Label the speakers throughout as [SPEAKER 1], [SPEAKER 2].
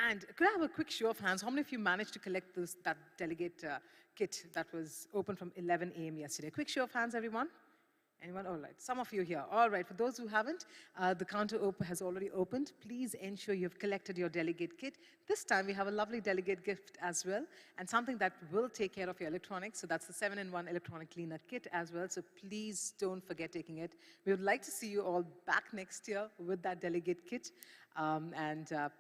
[SPEAKER 1] And could I have a quick show of hands? How many of you managed to collect that delegate kit that was open from 11 a.m. yesterday? Quick show of hands, everyone. Anyone? All right. Some of you here. All right. For those who haven't, the counter has already opened. Please ensure you've collected your delegate kit. This time, we have a lovely delegate gift as well, and something that will take care of your electronics. So that's the 7-in-1 electronic cleaner kit as well. So please don't forget taking it. We would like to see you all back next year with that delegate kit.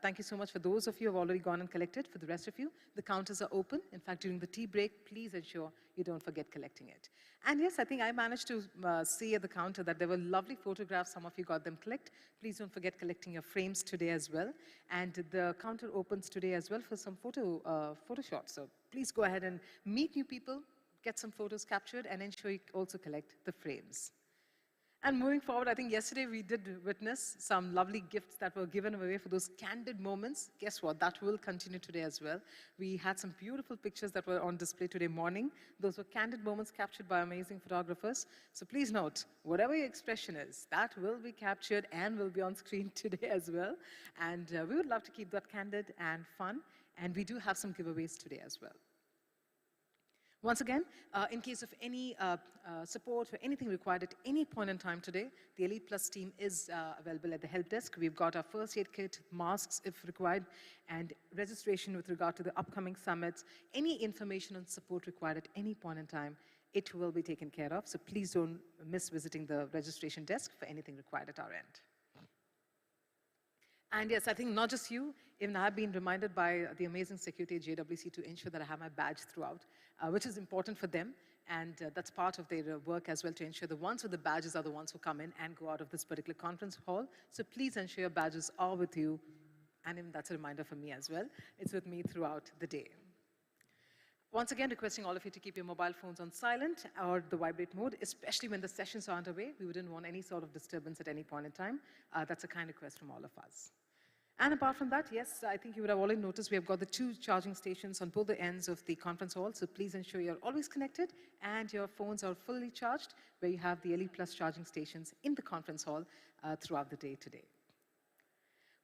[SPEAKER 1] Thank you so much for those of you who have already gone and collected. For the rest of you, the counters are open. In fact, during the tea break, please ensure you don't forget collecting it. And yes, I think I managed to see at the counter that there were lovely photographs. Some of you got them clicked. Please don't forget collecting your frames today as well. And the counter opens today as well for some photo shots. So please go ahead and meet new people, get some photos captured, and ensure you also collect the frames. And moving forward, I think yesterday we did witness some lovely gifts that were given away for those candid moments. Guess what? That will continue today as well. We had some beautiful pictures that were on display today morning. Those were candid moments captured by amazing photographers. So please note, whatever your expression is, that will be captured and will be on screen today as well. And we would love to keep that candid and fun. And we do have some giveaways today as well. Once again, in case of any support or anything required at any point in time today, the ElitePlus team is available at the help desk. We've got our first aid kit, masks if required, and registration with regard to the upcoming summits. Any information on support required at any point in time, it will be taken care of. So please don't miss visiting the registration desk for anything required at our end. And yes, I think not just you, even I've been reminded by the amazing security at JWC to ensure that I have my badge throughout, which is important for them. And that's part of their work as well, to ensure the ones with the badges are the ones who come in and go out of this particular conference hall. So please ensure your badges are with you. And even that's a reminder for me as well. It's with me throughout the day. Once again, requesting all of you to keep your mobile phones on silent or the vibrate mode, especially when the sessions are underway. We wouldn't want any sort of disturbance at any point in time. That's a kind request from all of us. And apart from that, yes, I think you would have already noticed we have got the 2 charging stations on both the ends of the conference hall. So please ensure you're always connected and your phones are fully charged, where you have the ElitePlus charging stations in the conference hall throughout the day today.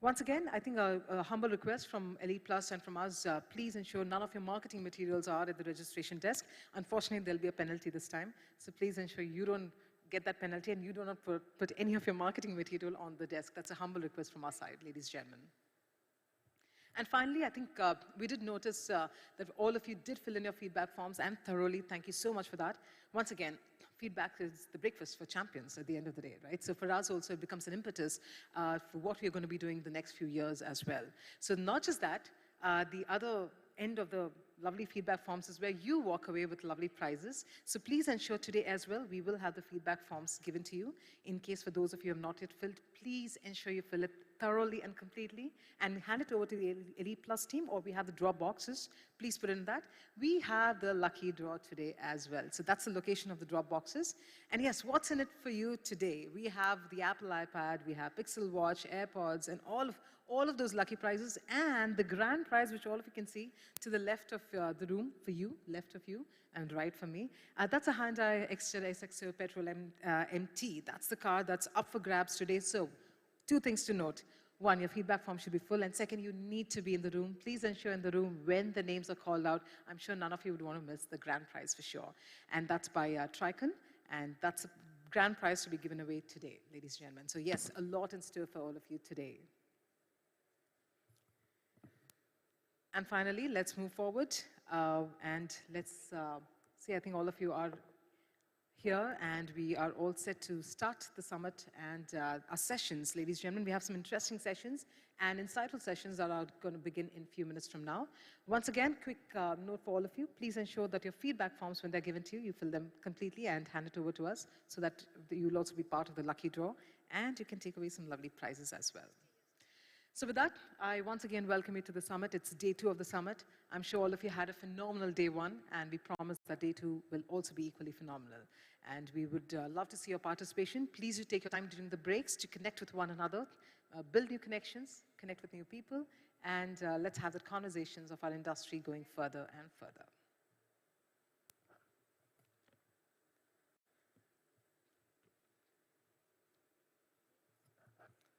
[SPEAKER 1] Once again, I think a humble request from ElitePlus and from us, please ensure none of your marketing materials are at the registration desk. Unfortunately, there'll be a penalty this time. So please ensure you don't get that penalty and you do not put any of your marketing material on the desk. That's a humble request from our side, ladies and gentlemen. And finally, I think we did notice that all of you did fill in your feedback forms, and thoroughly. Thank you so much for that. Once again, feedback is the breakfast for champions at the end of the day, right? So for us also, it becomes an impetus for what we're going to be doing the next few years as well. So not just that, the other end of the lovely feedback forms is where you walk away with lovely prizes. So please ensure today as well, we will have the feedback forms given to you. In case for those of you who have not yet filled, please ensure you fill it thoroughly and completely and hand it over to the ElitePlus team, or we have the drop boxes. Please put in that. We have the lucky draw today as well. So that's the location of the drop boxes. And yes, what's in it for you today? We have the Apple iPad, we have Pixel Watch, AirPods, and all of those lucky prizes, and the grand prize, which all of you can see to the left of the room for you, left of you, and right for me. That's a Hyundai XJ Petrol MT. That's the car that's up for grabs today. So 2 things to note. 1, your feedback form should be full, and 2nd, you need to be in the room. Please ensure in the room when the names are called out. I'm sure none of you would want to miss the grand prize for sure. And that's by Tricon, and that's a grand prize to be given away today, ladies and gentlemen. So yes, a lot in store for all of you today. And finally, let's move forward and let's see, I think all of you are here and we are all set to start the summit and our sessions. Ladies and gentlemen, we have some interesting sessions and insightful sessions that are going to begin in a few minutes from now. Once again, quick note for all of you, please ensure that your feedback forms, when they're given to you, you fill them completely and hand it over to us so that you'll also be part of the lucky draw and you can take away some lovely prizes as well. So with that, I once again welcome you to the summit. It's day 2 of the summit. I'm sure all of you had a phenomenal day 1, and we promise that day 2 will also be equally phenomenal. And we would love to see your participation. Please do take your time during the breaks to connect with one another, build new connections, connect with new people, and let's have the conversations of our industry going further and further.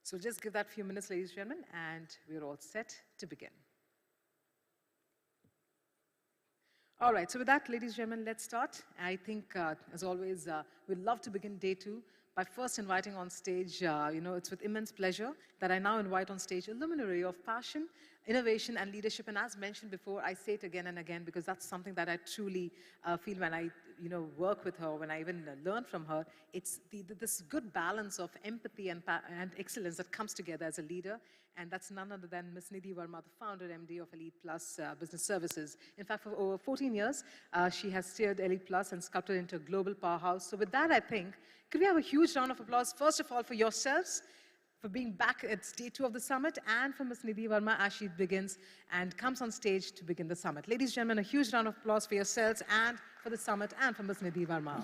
[SPEAKER 1] So just give that few minutes, ladies and gentlemen, and we're all set to begin. All right, so with that, ladies and gentlemen, let's start. I think, as always, we'd love to begin day two by first inviting on stage, it's with immense pleasure that I now invite on stage a luminary of passion, innovation, and leadership. And as mentioned before, I say it again and again because that's something that I truly feel when I, work with her, when I even learn from her. It's this good balance of empathy and excellence that comes together as a leader. And that's none other than Ms. Nidhi Verma, the founder, MD of ElitePlus Business Services. In fact, for over 14 years, she has steered ElitePlus and sculpted into a global powerhouse. So with that, I think, could we have a huge round of applause, first of all, for yourselves, for being back at day two of the summit, and for Ms. Nidhi Verma as she begins and comes on stage to begin the summit. Ladies and gentlemen, a huge round of applause for yourselves and for the summit and for Ms. Nidhi Verma.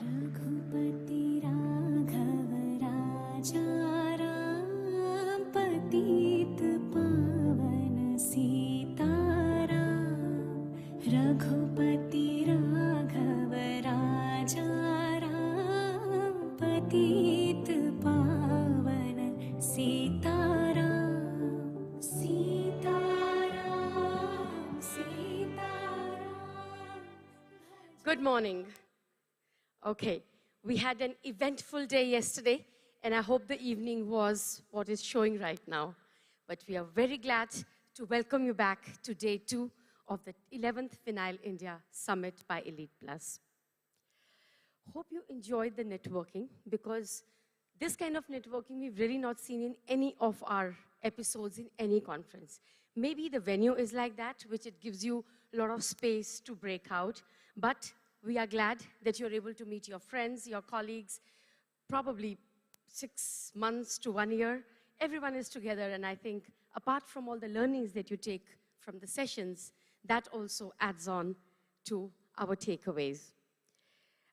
[SPEAKER 2] Raghupati Raghav राजा राम पतित पावन Sitaram Sitaram Sitaram.
[SPEAKER 3] Good morning. Okay, we had an eventful day yesterday, and I hope the evening was what is showing right now. But we are very glad to welcome you back to day two of the 11th Vinyl India Summit by ElitePlus. Hope you enjoyed the networking, because this kind of networking we've really not seen in any of our episodes in any conference. Maybe the venue is like that, which it gives you a lot of space to break out, but we are glad that you're able to meet your friends, your colleagues, probably 6 months to 1 year. Everyone is together, and I think apart from all the learnings that you take from the sessions, that also adds on to our takeaways.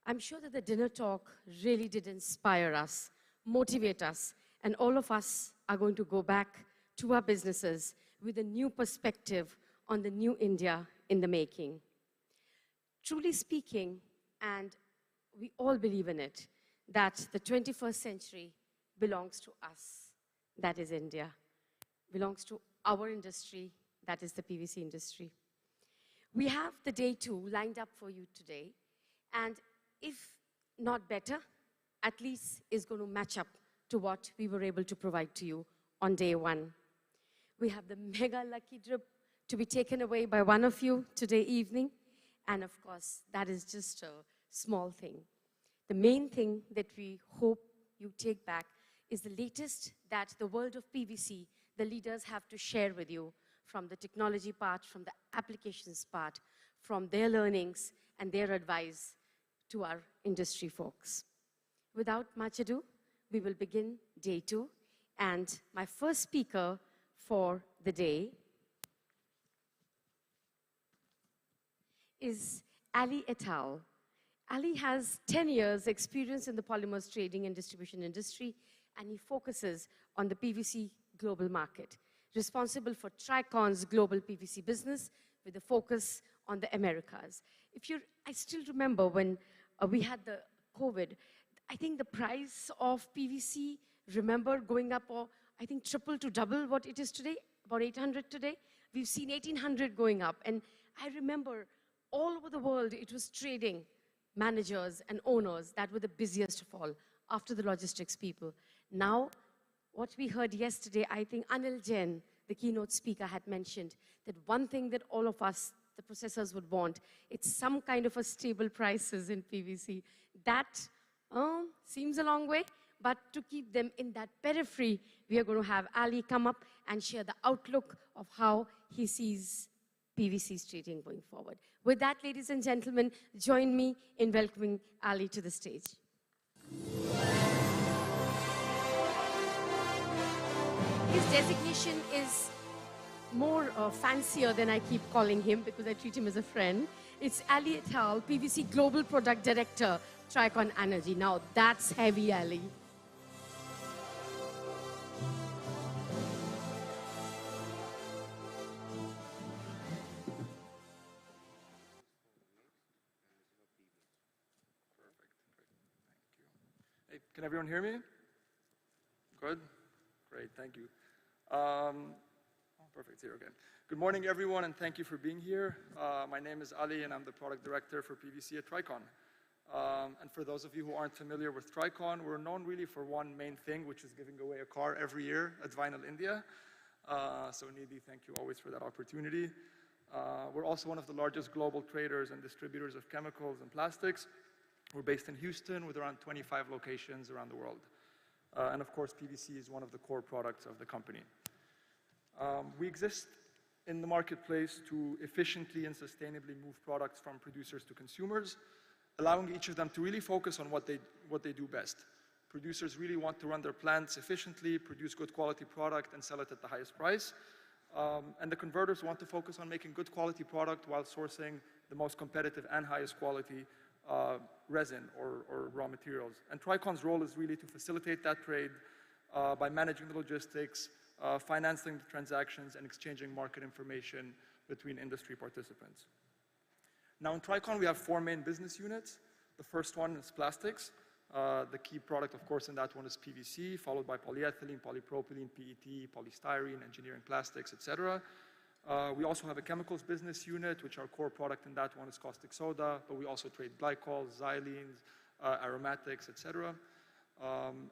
[SPEAKER 3] I'm sure that the dinner talk really did inspire us, motivate us, and all of us are going to go back to our businesses with a new perspective on the new India in the making. Truly speaking, and we all believe in it, that the 21st century belongs to us, that is India, belongs to our industry, that is the PVC industry. We have the day two lined up for you today, and if not better, at least is going to match up to what we were able to provide to you on day one. We have the mega lucky drip to be taken away by one of you today evening, and of course, that is just a small thing. The main thing that we hope you take back is the latest that the world of PVC, the leaders have to share with you, from the technology part, from the applications part, from their learnings and their advice to our industry folks. Without much ado, we will begin day two. And my first speaker for the day is ElAttal. Ali has 10 years experience in the polymers trading and distribution industry, and he focuses on the PVC global market, responsible for Tricon's global PVC business with a focus on the Americas. I still remember when we had the COVID, I think the price of PVC, remember going up, or I think triple to double what it is today, about 800 today. We've seen 1800 going up. And I remember all over the world, it was trading managers and owners that were the busiest of all, after the logistics people. Now, what we heard yesterday, I think Anil Jain, the keynote speaker, had mentioned that one thing that all of us, the processors, would want, it's some kind of a stable prices in PVC. That seems a long way, but to keep them in that periphery, we are going to have Ali come up and share the outlook of how he sees PVC's trading going forward. With that, ladies and gentlemen, join me in welcoming Ali to the stage. His designation is more fancier than I keep calling him, because I treat him as a friend. It's ElAttal, PVC Global Product Director, Tricon Energy. Now, that's heavy, Ali.
[SPEAKER 4] Hey, can everyone hear me? Good? Great, thank you. Perfect, here again. Good morning, everyone, and thank you for being here. My name is Ali, and I'm the product director for PVC at Tricon. And for those of you who aren't familiar with Tricon, we're known really for one main thing, which is giving away a car every year at Vinyl India. So Nidhi, thank you always for that opportunity. We're also one of the largest global traders and distributors of chemicals and plastics. We're based in Houston with around 25 locations around the world. And of course, PVC is one of the core products of the company. We exist in the marketplace to efficiently and sustainably move products from producers to consumers, allowing each of them to really focus on what they do best. Producers really want to run their plants efficiently, produce good quality product, and sell it at the highest price. And the converters want to focus on making good quality product while sourcing the most competitive and highest quality resin or raw materials. And Tricon's role is really to facilitate that trade by managing the logistics, financing the transactions, and exchanging market information between industry participants. Now in Tricon, we have 4 main business units. The first one is plastics. The key product, of course, in that one is PVC, followed by polyethylene, polypropylene, PET, polystyrene, engineering plastics, etc. We also have a chemicals business unit, which our core product in that one is caustic soda, but we also trade glycols, xylenes, aromatics, etc.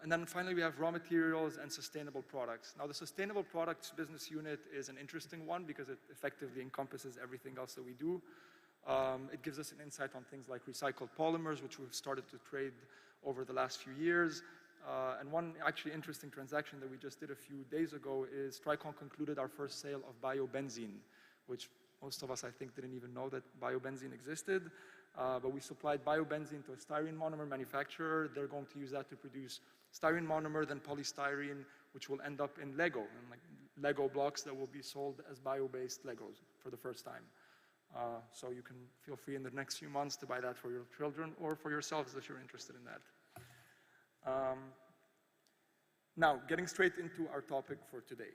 [SPEAKER 4] And then finally, we have raw materials and sustainable products. Now, the sustainable products business unit is an interesting one because it effectively encompasses everything else that we do. It gives us an insight on things like recycled polymers, which we've started to trade over the last few years. And one actually interesting transaction that we just did a few days ago is Tricon concluded our first sale of biobenzene, which most of us, I think, didn't even know that biobenzene existed. But we supplied biobenzene to a styrene monomer manufacturer. They're going to use that to produce styrene monomer, then polystyrene, which will end up in Lego, and like Lego blocks that will be sold as bio-based Legos for the first time. So you can feel free in the next few months to buy that for your children or for yourselves if you're interested in that. Now, getting straight into our topic for today.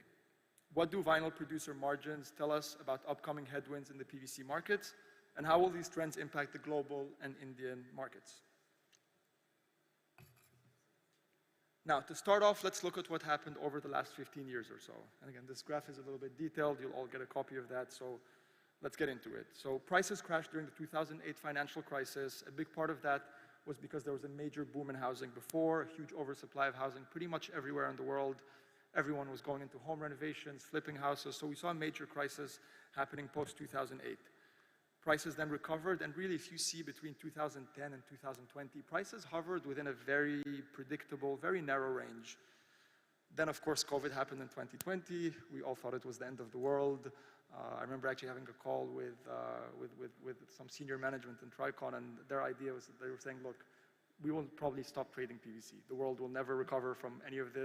[SPEAKER 4] What do vinyl producer margins tell us about upcoming headwinds in the PVC markets? And how will these trends impact the global and Indian markets? Now, to start off, let's look at what happened over the last 15 years or so. And again, this graph is a little bit detailed. You'll all get a copy of that, so let's get into it. So prices crashed during the 2008 financial crisis. A big part of that was because there was a major boom in housing before, a huge oversupply of housing pretty much everywhere in the world. Everyone was going into home renovations, flipping houses, so we saw a major crisis happening post-2008. Prices then recovered, and really, if you see between 2010 and 2020, prices hovered within a very predictable, very narrow range. Then, of course, COVID happened in 2020. We all thought it was the end of the world. I remember actually having a call with some senior management in Tricon, and their idea was that they were saying, look, we will probably stop trading PVC. The world will never recover from any of this.